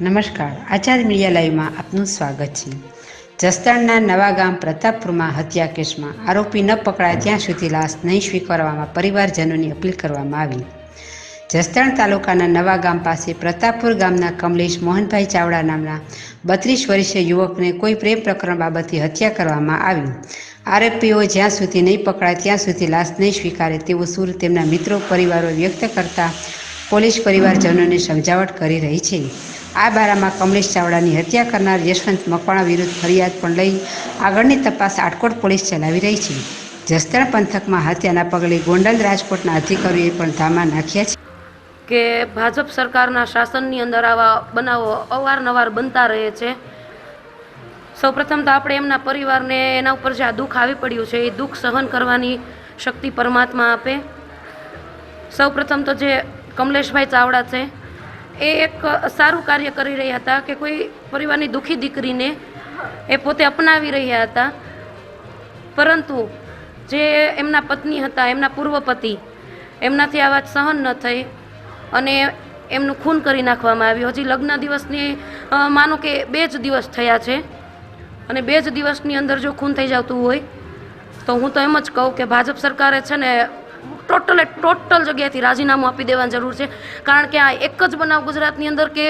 નમસ્કાર, આઝાદ મીડિયા લાઈવમાં આપનું સ્વાગત છે। જસદણના નવાગામ પ્રતાપપુરમાં હત્યા કેસમાં આરોપી ન પકડાય ત્યાં સુધી લાશ નહીં સ્વીકારવામાં પરિવારજનોની અપીલ કરવામાં આવી। જસદણ તાલુકાના નવાગામ પાસે પ્રતાપપુર ગામના કમલેશ મોહનભાઈ ચાવડા નામના 32 વર્ષીય યુવકને કોઈ પ્રેમ પ્રકરણ બાબતે હત્યા કરવામાં આવી। આરોપીઓ જ્યાં સુધી નહીં પકડાય ત્યાં સુધી લાશ નહીં સ્વીકારે તેવો સૂર તેમના મિત્રો પરિવારો વ્યક્ત કરતા પોલીસ પરિવારજનોને સમજાવટ કરી રહી છે। આ બારામાં કમલેશ ચાવડાની હત્યા કરનાર યશવંત મકવાણા વિરુદ્ધ ફરિયાદ પણ લઈ આગળની તપાસ આટકોટ પોલીસ ચલાવી રહી છે। જસદણ પંથકમાં હત્યાના પગલે ગોંડલ રાજકોટના અધિકારીઓએ પણ ધામા નાખ્યા છે કે ભાજપ સરકારના શાસનની અંદર આવા બનાવો અવારનવાર બનતા રહે છે। સૌપ્રથમ તો આપણે એમના પરિવારને એના ઉપર જે આ દુઃખ આવી પડ્યું છે એ દુઃખ સહન કરવાની શક્તિ પરમાત્મા આપે। સૌપ્રથમ તો જે કમલેશભાઈ ચાવડા છે એ એક સારું કાર્ય કરી રહ્યા હતા કે કોઈ પરિવારની દુઃખી દીકરીને એ પોતે અપનાવી રહ્યા હતા, પરંતુ જે એમના પત્ની હતા, એમના પૂર્વ પતિ, એમનાથી આ વાત સહન ન થઈ અને એમનું ખૂન કરી નાખવામાં આવ્યું। હજી લગ્ન દિવસની માનો કે 2 જ દિવસ થયા છે અને 2 જ દિવસની અંદર જો ખૂન થઈ જતું હોય તો હું તો એમ જ કહું કે ભાજપ સરકારે છે ને ટોટલ જગ્યાએથી રાજીનામું આપી દેવાની જરૂર છે। કારણ કે આ એક જ બનાવ ગુજરાતની અંદર કે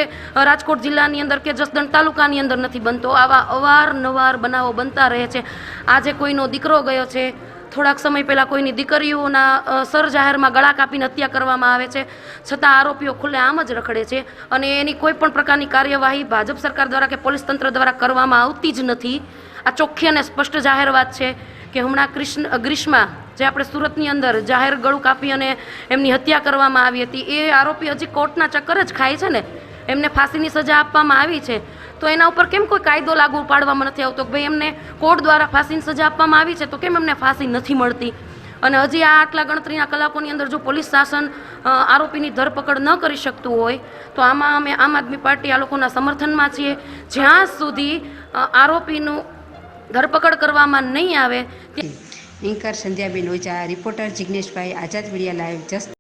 રાજકોટ જિલ્લાની અંદર કે જસદણ તાલુકાની અંદર નથી બનતો, આવા અવારનવાર બનાવો બનતા રહે છે। આજે કોઈનો દીકરો ગયો છે, થોડાક સમય પહેલાં કોઈની દીકરીઓના સર જાહેરમાં ગળા કાપીને હત્યા કરવામાં આવે છે, છતાં આરોપીઓ ખુલ્લેઆમ જ રખડે છે અને એની કોઈ પણ પ્રકારની કાર્યવાહી ભાજપ સરકાર દ્વારા કે પોલીસ તંત્ર દ્વારા કરવામાં આવતી જ નથી। આ ચોખ્ખી અને સ્પષ્ટ જાહેર વાત છે કે હમણાં ગ્રીષ્મા જે આપણે સુરતની અંદર જાહેર ગળું કાપી અને એમની હત્યા કરવામાં આવી હતી, એ આરોપી હજી કોર્ટના ચક્કર જ ખાય છે ને, એમને ફાંસીની સજા આપવામાં આવી છે તો એના ઉપર કેમ કોઈ કાયદો લાગુ પાડવામાં નથી આવતો કે ભાઈ એમને કોર્ટ દ્વારા ફાંસીની સજા આપવામાં આવી છે તો કેમ એમને ફાંસી નથી મળતી? અને હજી આ આટલા ગણતરીના કલાકોની અંદર જો પોલીસ શાસન આરોપીની ધરપકડ ન કરી શકતું હોય તો આમાં અમે આમ આદમી પાર્ટી આ લોકોના સમર્થનમાં છીએ। જ્યાં સુધી આરોપીનું ધરપકડ કરવામાં નહીં આવે। એન્કર સંધ્યાબેન ઓઝા, રિપોર્ટર જિગ્નેશભાઈ, આઝાદ મીડિયા લાઈવ, જસ્ટ